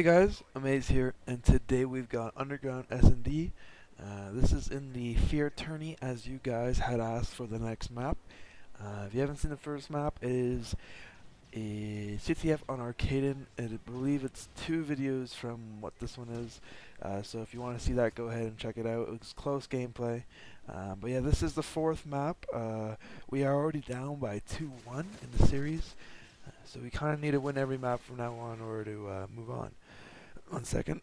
Hey guys, Amaze here, and today we've got Underground SnD. This is in the Fear tourney, as you guys had asked for the next map. If you haven't seen the first map, it is a CTF on Arcaden, and I believe it's 2 videos from what this one is. So if you want to see that, go ahead and check it out. It's close gameplay. But yeah, this is the 4th map. We are already down by 2-1 in the series. So we kind of need to win every map from now on in order to move on. 1 second.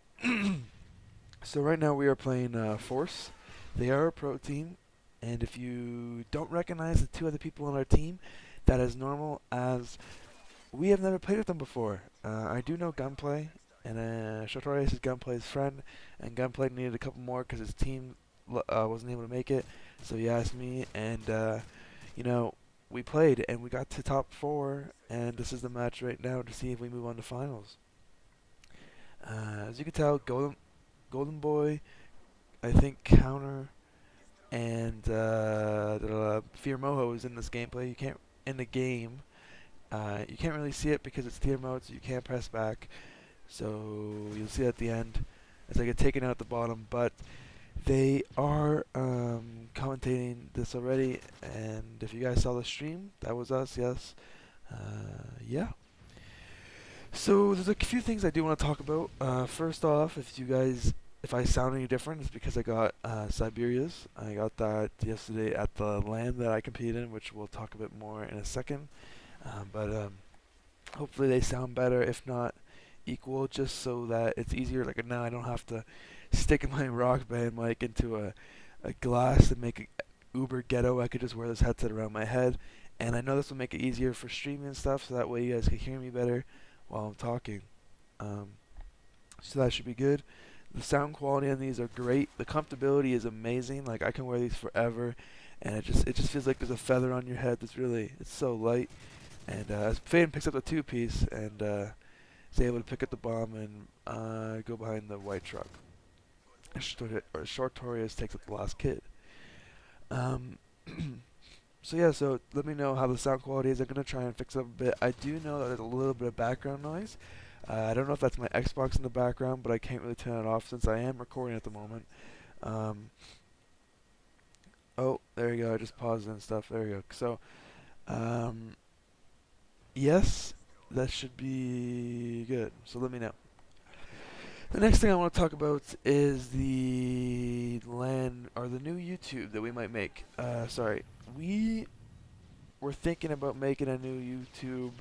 So right now we are playing Force. They are a pro team, and if you don't recognize the 2 other people on our team, that is normal, as we have never played with them before. I do know Gunplay, and ShowtoriusS is Gunplay's friend, and Gunplay needed a couple more because his team wasn't able to make it, so he asked me, and you know, we played, and we got to top 4, and this is the match right now to see if we move on to finals. As you can tell, Golden Boy, I think Counter, and Fear Moho is in this gameplay. You can't in the game. You can't really see it because it's theater mode, so you can't press back. So you'll see it at the end as I get taken out at the bottom. But they are commentating this already, and if you guys saw the stream, that was us. Yes. Yeah. So there's a few things I do want to talk about. First off, if I sound any different, it's because I got Siberia's. I got that yesterday at the LAN that I competed in, which we'll talk a bit more in a second. But hopefully they sound better, if not equal, just so that it's easier. Like now I don't have to stick my rock band mic into a glass and make it uber ghetto. I could just wear this headset around my head. And I know this will make it easier for streaming and stuff, so that way you guys can hear me better while I'm talking. So that should be good. The sound quality on these are great. The comfortability is amazing. Like I can wear these forever, and it just feels like there's a feather on your head. It's so light. And as Peyton picks up the 2-piece and is able to pick up the bomb and go behind the white truck. ShowtoriusS takes up the last kid. So yeah, so let me know how the sound quality is. I'm going to try and fix it up a bit. I do know that there's a little bit of background noise. I don't know if that's my Xbox in the background, but I can't really turn it off since I am recording at the moment. Oh, there you go. I just paused and stuff. There you go. So, yes, that should be good. So let me know. The next thing I want to talk about is the LAN, or the new YouTube that we might make. We were thinking about making a new YouTube.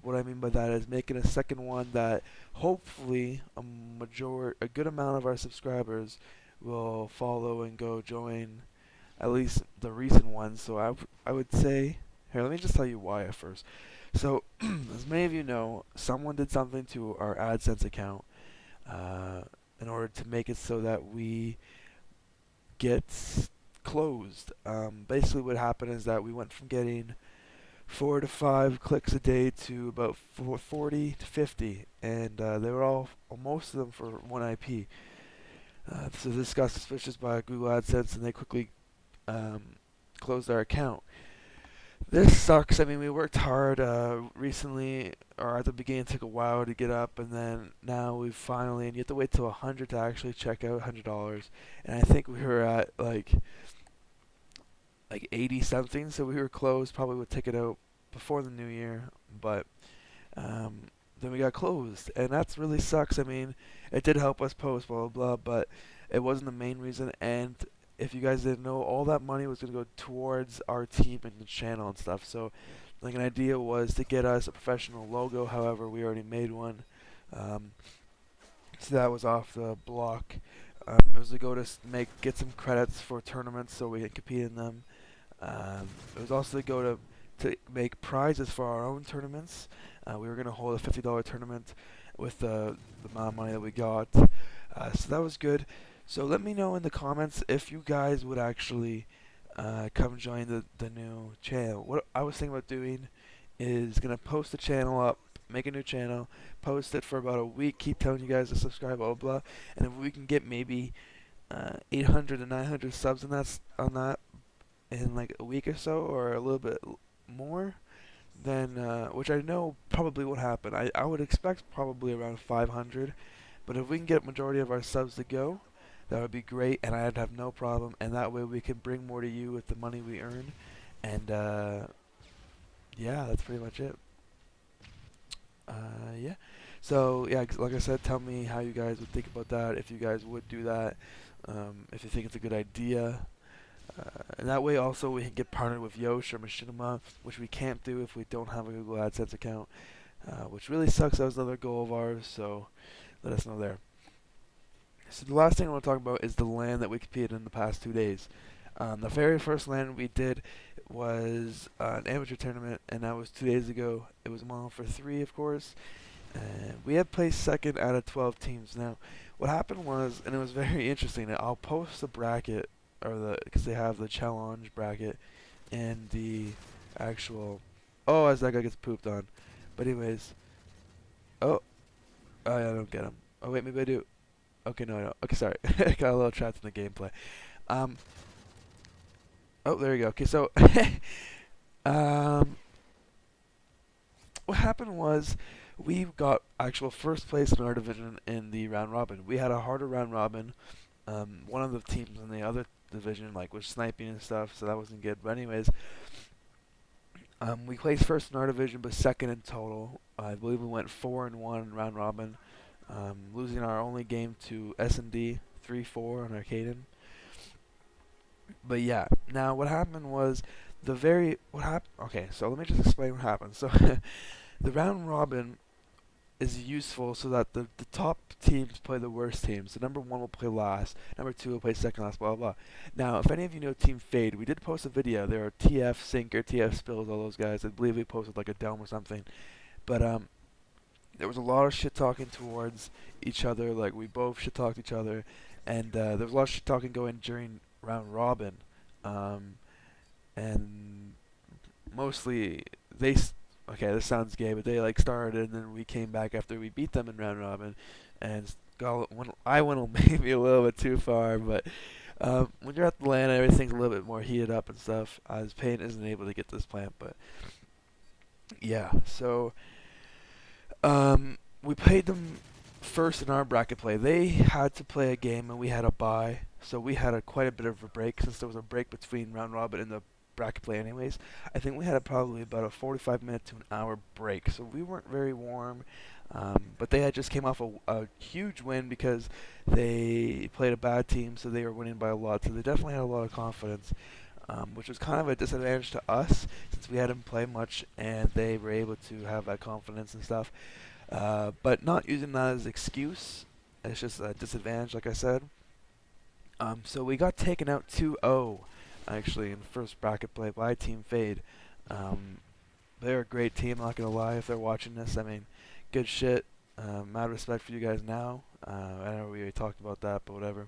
What I mean by that is making a second one that hopefully a good amount of our subscribers will follow and go join, at least the recent ones. So I would say, here, let me just tell you why at first. So, as many of you know, someone did something to our AdSense account in order to make it so that we get closed. Basically what happened is that we went from getting 4 to 5 clicks a day to about 40 to 50, and they were all, most of them for one IP. So this got suspicious by Google AdSense, and they quickly closed our account. This sucks. I mean, we worked hard recently, or at the beginning it took a while to get up, and then now we've finally, and you have to wait till 100 to actually check out, $100, and I think we were at like 80 something, so we were closed. Probably would take it out before the new year, but then we got closed, and that's really sucks. I mean, it did help us post, blah blah blah, but it wasn't the main reason. And if you guys didn't know, all that money was going to go towards our team and the channel and stuff. So like an idea was to get us a professional logo. However, we already made one, so that was off the block. It was to go to get some credits for tournaments so we can compete in them. It was also to go to make prizes for our own tournaments. We were going to hold a $50 tournament with the amount of money that we got. So that was good. So let me know in the comments if you guys would actually come join the new channel. What I was thinking about doing is going to post the channel up, make a new channel, post it for about a week, keep telling you guys to subscribe, blah blah, and if we can get maybe 800 to 900 subs on that in like a week or so, or a little bit more, then which I know probably won't happen. I would expect probably around 500, but if we can get majority of our subs to go, that would be great, and I'd have no problem. And that way we can bring more to you with the money we earn, and yeah, that's pretty much it. Yeah. So yeah, like I said, tell me how you guys would think about that. If you guys would do that, if you think it's a good idea. And that way also we can get partnered with Yosh or Machinima, which we can't do if we don't have a Google AdSense account, which really sucks. That was another goal of ours, so let us know there. So the last thing I want to talk about is the LAN that we competed in the past 2 days. The very first LAN we did was an amateur tournament, and that was 2 days ago. It was 1-for-3, of course. And we had placed second out of 12 teams. Now, what happened was, and it was very interesting, I'll post the bracket, or because they have the challenge bracket and the actual, oh, as that guy gets pooped on. But anyways, oh, yeah, I don't get him. Oh wait, maybe I do. Okay, no, I don't. Okay, sorry. I got a little trapped in the gameplay. Oh, there you go. Okay, so, what happened was we got actual first place in our division in the round robin. We had a harder round robin. One of the teams in the other division was sniping and stuff, so that wasn't good. But anyways, we placed first in our division, but second in total. I believe we went 4-1 in round robin, losing our only game to SnD 3-4 on Arcaden. But yeah, now what happened was Okay, so let me just explain what happened. So the round robin is useful so that the top teams play the worst teams. So number 1 will play last, number 2 will play second last, blah blah. Now, if any of you know Team Fade, we did post a video. There are TF Sinker, TF Spills, all those guys. I believe we posted like a dome or something. But there was a lot of shit talking towards each other. Like we both shit talked each other, and there was a lot of shit talking going during round robin, and mostly okay, this sounds gay, but they started, and then we came back after we beat them in round robin, and I went maybe a little bit too far, but when you're at the LAN, everything's a little bit more heated up and stuff, as Peyton isn't able to get this plant, but yeah, so we played them first in our bracket play. They had to play a game, and we had a bye, so we had quite a bit of a break, since there was a break between round robin and the bracket play anyways. I think we had probably about a 45-minute to an hour break, so we weren't very warm, but they had just came off a huge win because they played a bad team, so they were winning by a lot, so they definitely had a lot of confidence, which was kind of a disadvantage to us since we hadn't played much and they were able to have that confidence and stuff, but not using that as an excuse. It's just a disadvantage, like I said. So we got taken out 2-0 actually in the first bracket play by Team Fade. They're a great team, not gonna lie. If they're watching this, I mean, good shit. Mad respect for you guys now. I know we already talked about that, but whatever.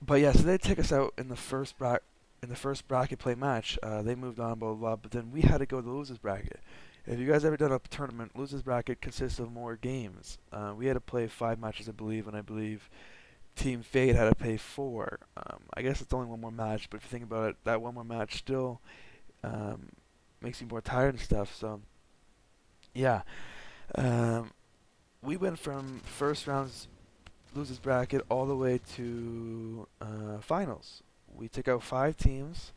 But yeah, so they take us out in the first bracket play match. They moved on, blah blah blah. But then we had to go to the losers bracket. If you guys ever done a tournament, losers bracket consists of more games. We had to play 5 matches, I believe, and I believe Team Fade had to play 4. I guess it's only one more match, but if you think about it, that one more match still makes you more tired and stuff. So yeah, we went from first round's losers bracket all the way to finals. We took out 5 teams.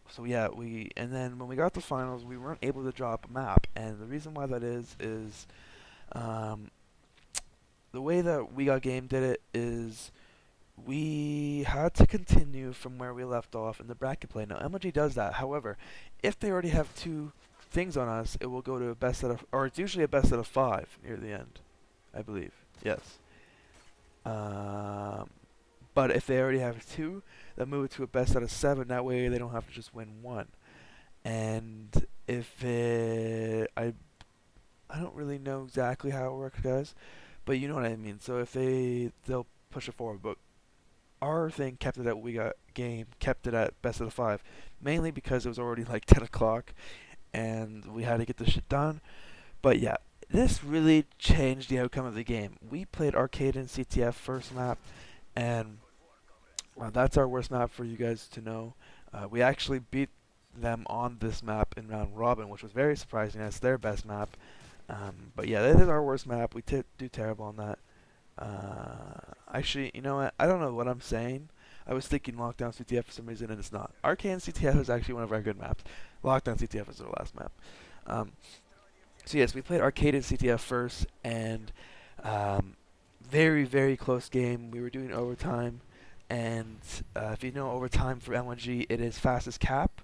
So yeah, and then when we got to finals, we weren't able to drop a map, and the reason why that is the way that We Got Game did it is we had to continue from where we left off in the bracket play. Now MLG does that. However, if they already have 2 things on us, it will go to a best out of, or it's usually a best out of 5 near the end, I believe. Yes. But if they already have 2, they'll move it to a best out of 7. That way they don't have to just win 1. And if I don't really know exactly how it works, guys, but you know what I mean. So if they'll push it forward, but our thing kept it at We Got Game, kept it at best out of 5, mainly because it was already like 10 o'clock, and we had to get this shit done. But yeah, this really changed the outcome of the game. We played Arcade and CTF first map, and that's our worst map for you guys to know. We actually beat them on this map in round robin, which was very surprising. That's their best map. But yeah, that is our worst map. We do terrible on that. Actually, you know what? I don't know what I'm saying. I was thinking Lockdown CTF for some reason, and it's not. Arcane CTF is actually one of our good maps. Lockdown CTF is our last map. So yes, we played Arcade and CTF first, and very, very close game. We were doing overtime, and if you know overtime for M1G, it is fastest cap.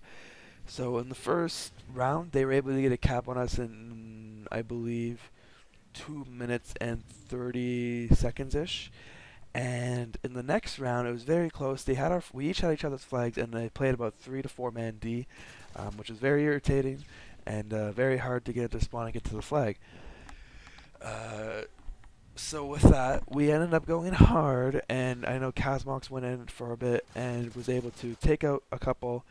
So in the first round, they were able to get a cap on us in, I believe, 2 minutes and 30 seconds ish. And in the next round, it was very close. We each had each other's flags, and they played about 3 to 4 man D, which was very irritating and very hard to get into spawn and get to the flag. So with that, we ended up going hard, and I know Kazmox went in for a bit and was able to take out a couple.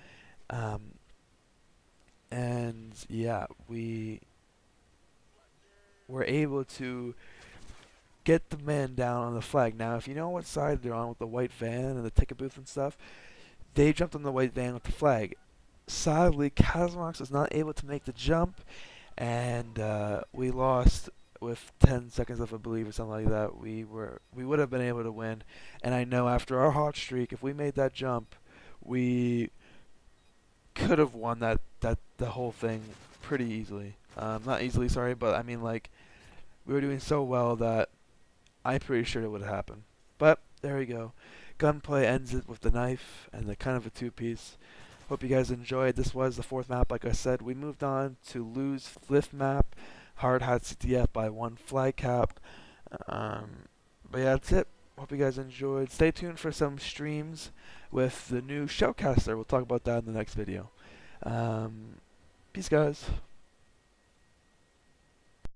And yeah, we were able to get the man down on the flag. Now, if you know what side they're on with the white van and the ticket booth and stuff, they jumped on the white van with the flag. Sadly, Kazmox was not able to make the jump, and we lost with 10 seconds left, I believe, or something like that. We would have been able to win, and I know after our hot streak, if we made that jump, we could have won the whole thing pretty easily. Not easily, sorry, but I mean, like, we were doing so well that I'm pretty sure it would have happened. But there we go. Gunplay ends it with the knife and the kind of a two-piece. Hope you guys enjoyed. This was the 4th map, like I said. We moved on to lose 5th map. Hard had CTF by 1 flag cap. But yeah, that's it. Hope you guys enjoyed. Stay tuned for some streams with the new Showcaster. We'll talk about that in the next video. Peace, guys.